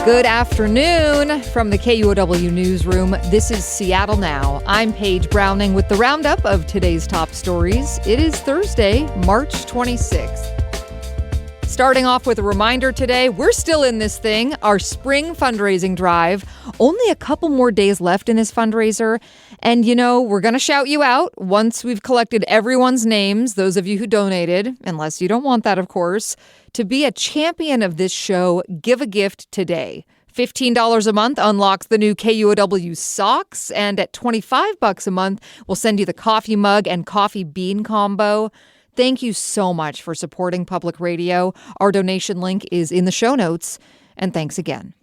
Good afternoon from the KUOW newsroom. This is Seattle Now. I'm Paige Browning with the roundup of today's top stories. It is Thursday, March 26th. Starting off with a reminder today, we're still in this thing, our spring fundraising drive. Only a couple more days left in this fundraiser. And, we're going to shout you out once we've collected everyone's names, those of you who donated, unless you don't want that, of course. To be a champion of this show, give a gift today. $15 a month unlocks the new KUOW socks, and at $25 a month, we'll send you the coffee mug and coffee bean combo. Thank you so much for supporting public radio. Our donation link is in the show notes, and thanks again.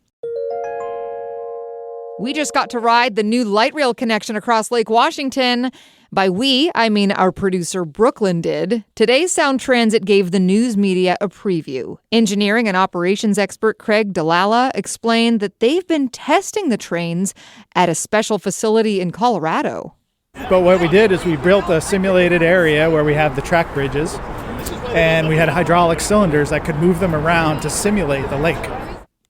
We just got to ride the new light rail connection across Lake Washington. By we, I mean our producer Brooklyn did. Today's Sound Transit gave the news media a preview. Engineering and operations expert Craig Dalala explained that they've been testing the trains at a special facility in Colorado. But what we did is we built a simulated area where we have the track bridges, and we had hydraulic cylinders that could move them around to simulate the lake.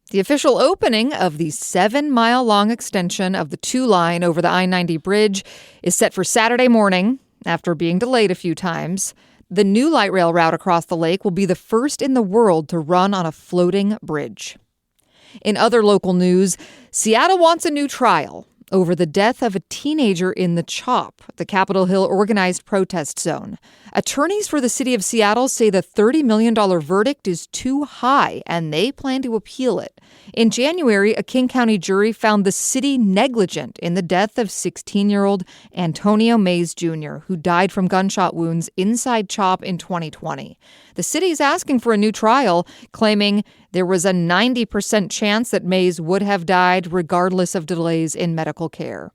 The official opening of the 7-mile-long extension of the 2-line over the I-90 bridge is set for Saturday morning after being delayed a few times. The new light rail route across the lake will be the first in the world to run on a floating bridge. In other local news, Seattle wants a new trial over the death of a teenager in the CHOP, the Capitol Hill organized protest zone. Attorneys for the city of Seattle say the $30 million verdict is too high, and they plan to appeal it. In January, a King County jury found the city negligent in the death of 16-year-old Antonio Mays Jr., who died from gunshot wounds inside CHOP in 2020. The city is asking for a new trial, claiming there was a 90% chance that Mays would have died regardless of delays in medical care.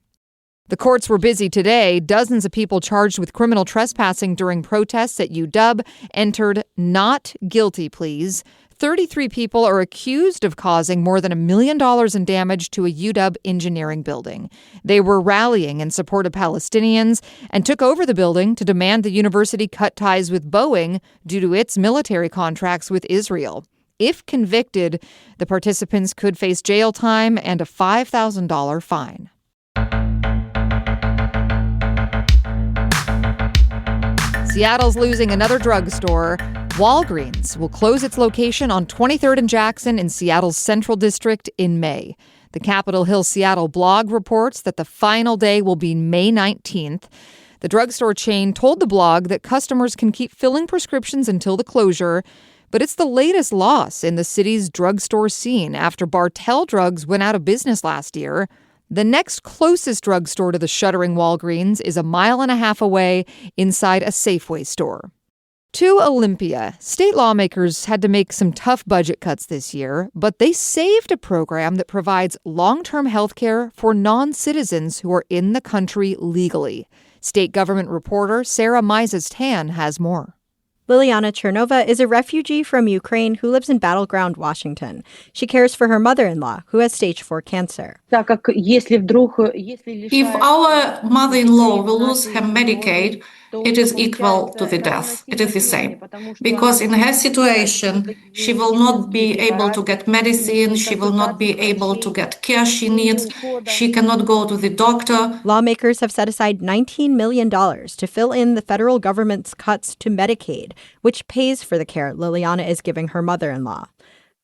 The courts were busy today. Dozens of people charged with criminal trespassing during protests at UW entered not guilty pleas. 33 people are accused of causing more than $1 million in damage to a UW engineering building. They were rallying in support of Palestinians and took over the building to demand the university cut ties with Boeing due to its military contracts with Israel. If convicted, the participants could face jail time and a $5,000 fine. Seattle's losing another drugstore. Walgreens will close its location on 23rd and Jackson in Seattle's Central District in May. The Capitol Hill Seattle blog reports that the final day will be May 19th. The drugstore chain told the blog that customers can keep filling prescriptions until the closure, but it's the latest loss in the city's drugstore scene after Bartell Drugs went out of business last year. The next closest drugstore to the shuttering Walgreens is a 1.5 miles away inside a Safeway store. To Olympia, state lawmakers had to make some tough budget cuts this year, but they saved a program that provides long-term health care for non-citizens who are in the country legally. State government reporter Sarah Mizes-Tan has more. Liliana Chernova is a refugee from Ukraine who lives in Battleground, Washington. She cares for her mother-in-law, who has stage 4 cancer. If our mother-in-law will lose her Medicaid, it is equal to the death. It is the same. Because in her situation, she will not be able to get medicine, she will not be able to get care she needs, she cannot go to the doctor. Lawmakers have set aside $19 million to fill in the federal government's cuts to Medicaid, which pays for the care Liliana is giving her mother-in-law.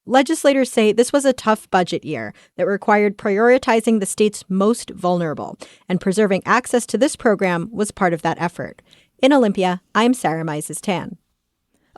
Legislators say this was a tough budget year that required prioritizing the state's most vulnerable, and preserving access to this program was part of that effort. In Olympia, I'm Sarah Mizes-Tan.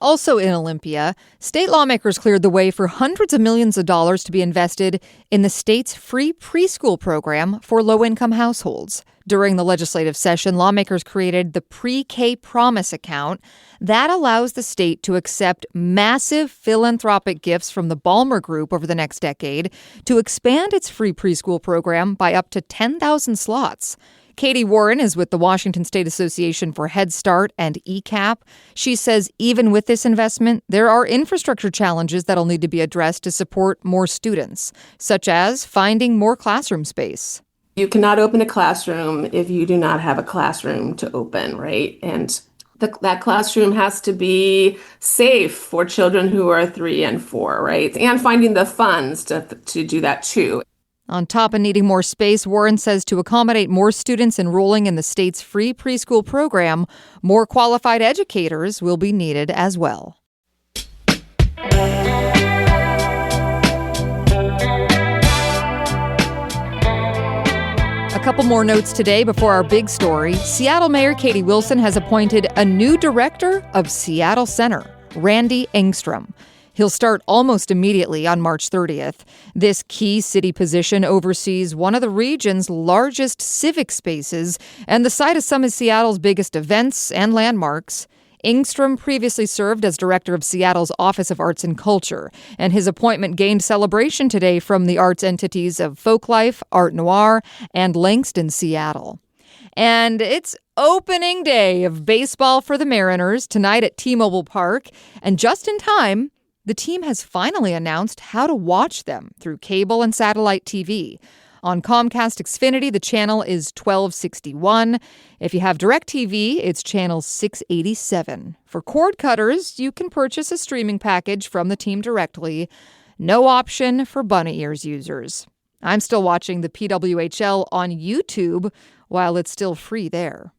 Also in Olympia, state lawmakers cleared the way for hundreds of millions of dollars to be invested in the state's free preschool program for low-income households. During the legislative session, lawmakers created the Pre-K Promise account that allows the state to accept massive philanthropic gifts from the Ballmer Group over the next decade to expand its free preschool program by up to 10,000 slots. Katie Warren is with the Washington State Association for Head Start and ECAP. She says even with this investment, there are infrastructure challenges that'll need to be addressed to support more students, such as finding more classroom space. You cannot open a classroom if you do not have a classroom to open, right? And That classroom has to be safe for children who are 3 and 4, right? And finding the funds to do that too. On top of needing more space, Warren says to accommodate more students enrolling in the state's free preschool program, more qualified educators will be needed as well. A couple more notes today before our big story. Seattle Mayor Katie Wilson has appointed a new director of Seattle Center, Randy Engstrom. He'll start almost immediately on March 30th. This key city position oversees one of the region's largest civic spaces and the site of some of Seattle's biggest events and landmarks. Engstrom previously served as director of Seattle's Office of Arts and Culture, and his appointment gained celebration today from the arts entities of Folklife, Art Noir, and Langston Seattle. And it's opening day of baseball for the Mariners tonight at T-Mobile Park, and just in time, the team has finally announced how to watch them through cable and satellite TV. On Comcast Xfinity, the channel is 1261. If you have DirecTV, it's channel 687. For cord cutters, you can purchase a streaming package from the team directly. No option for bunny ears users. I'm still watching the PWHL on YouTube while it's still free there.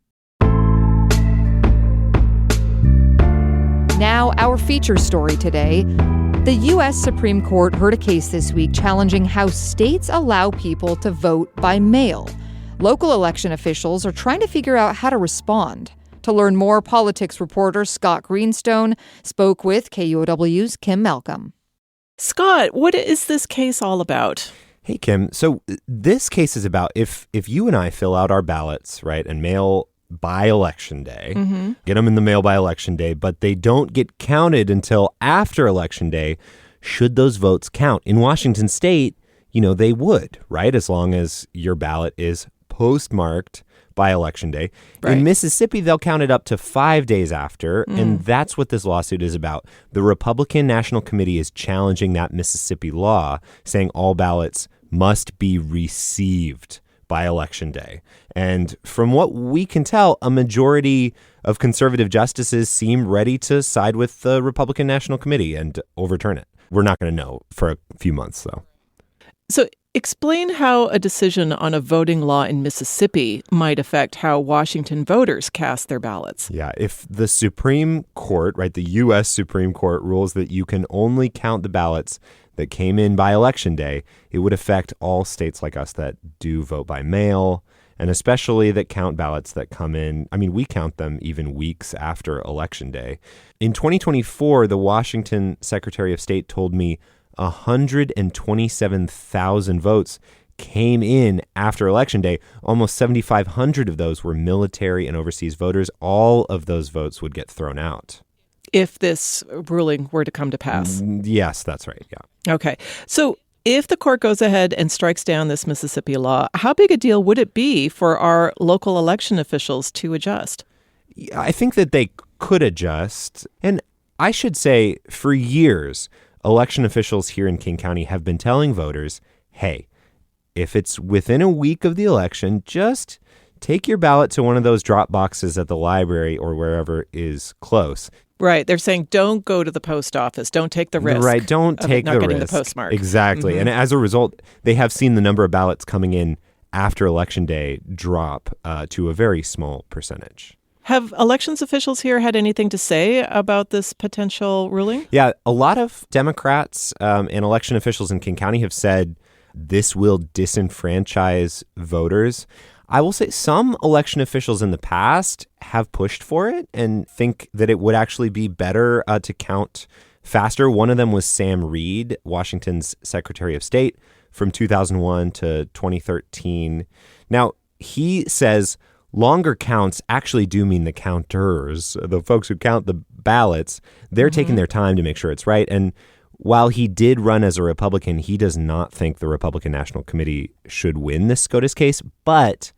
Now, our feature story today. The U.S. Supreme Court heard a case this week challenging how states allow people to vote by mail. Local election officials are trying to figure out how to respond. To learn more, politics reporter Scott Greenstone spoke with KUOW's Kim Malcolm. Scott, what is this case all about? Hey, Kim. So this case is about if you and I fill out our ballots, right, and mail by Election Day, get them in the mail by Election Day, but they don't get counted until after Election Day, should those votes count? In Washington State, they would, right, as long as your ballot is postmarked by Election Day. Right. In Mississippi, they'll count it up to 5 days after, and that's what this lawsuit is about. The Republican National Committee is challenging that Mississippi law, saying all ballots must be received by Election Day. And from what we can tell, a majority of conservative justices seem ready to side with the Republican National Committee and overturn it. We're not going to know for a few months, though. So explain how a decision on a voting law in Mississippi might affect how Washington voters cast their ballots. Yeah, if the Supreme Court, right, the U.S. Supreme Court rules that you can only count the ballots that came in by Election Day, it would affect all states like us that do vote by mail, and especially that count ballots that come in. I mean, we count them even weeks after Election Day. In 2024, the Washington Secretary of State told me 127,000 votes came in after Election Day. Almost 7,500 of those were military and overseas voters. All of those votes would get thrown out. If this ruling were to come to pass. Yes, that's right. Yeah. Okay. So if the court goes ahead and strikes down this Mississippi law, how big a deal would it be for our local election officials to adjust? I think that they could adjust. And I should say, for years, election officials here in King County have been telling voters, hey, if it's within a week of the election, just take your ballot to one of those drop boxes at the library or wherever is close. Right. They're saying don't go to the post office. Don't take the risk. Right. Don't take the risk. Not getting the postmark. Exactly. And as a result, they have seen the number of ballots coming in after Election Day drop to a very small percentage. Have elections officials here had anything to say about this potential ruling? Yeah, a lot of Democrats and election officials in King County have said this will disenfranchise voters. I will say some election officials in the past have pushed for it and think that it would actually be better to count faster. One of them was Sam Reed, Washington's Secretary of State from 2001 to 2013. Now, he says longer counts actually do mean the counters, the folks who count the ballots, they're taking their time to make sure it's right. And while he did run as a Republican, he does not think the Republican National Committee should win this SCOTUS case. But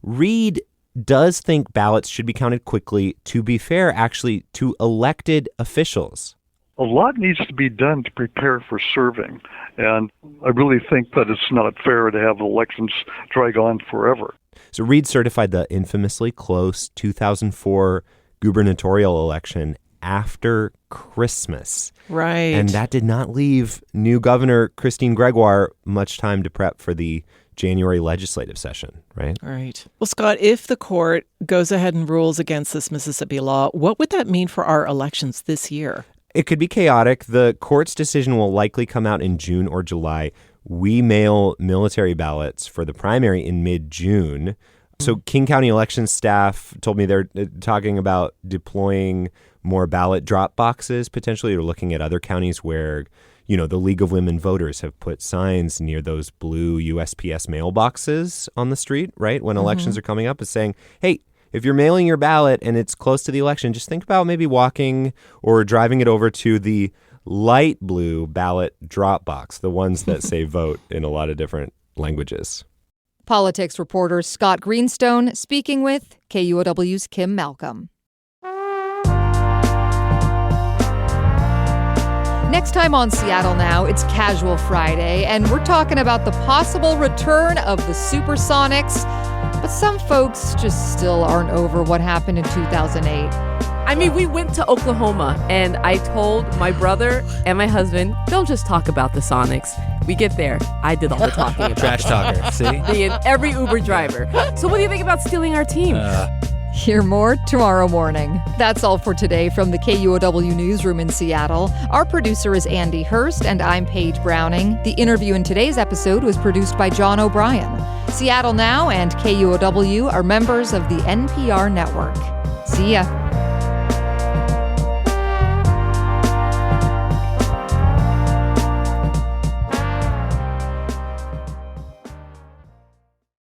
Reed does think ballots should be counted quickly, to be fair, actually, to elected officials. A lot needs to be done to prepare for serving, and I really think that it's not fair to have elections drag on forever. So Reed certified the infamously close 2004 gubernatorial election after Christmas. Right. And that did not leave new Governor Christine Gregoire much time to prep for the January legislative session, right? Right. Well, Scott, if the court goes ahead and rules against this Mississippi law, what would that mean for our elections this year? It could be chaotic. The court's decision will likely come out in June or July. We mail military ballots for the primary in mid-June. So King County election staff told me they're talking about deploying more ballot drop boxes potentially, or looking at other counties where, you know, the League of Women Voters have put signs near those blue USPS mailboxes on the street, right? When elections are coming up, is saying, hey, if you're mailing your ballot and it's close to the election, just think about maybe walking or driving it over to the light blue ballot drop box, the ones that say vote in a lot of different languages. Politics reporter Scott Greenstone speaking with KUOW's Kim Malcolm. Next time on Seattle Now, it's Casual Friday, and we're talking about the possible return of the Supersonics. But some folks just still aren't over what happened in 2008. I mean, we went to Oklahoma, and I told my brother and my husband, don't just talk about the Sonics. We get there, I did all the talking about Trash talker, see? being every Uber driver. So what do you think about stealing our team? Hear more tomorrow morning. That's all for today from the KUOW Newsroom in Seattle. Our producer is Andy Hurst, and I'm Paige Browning. The interview in today's episode was produced by John O'Brien. Seattle Now and KUOW are members of the NPR network. See ya.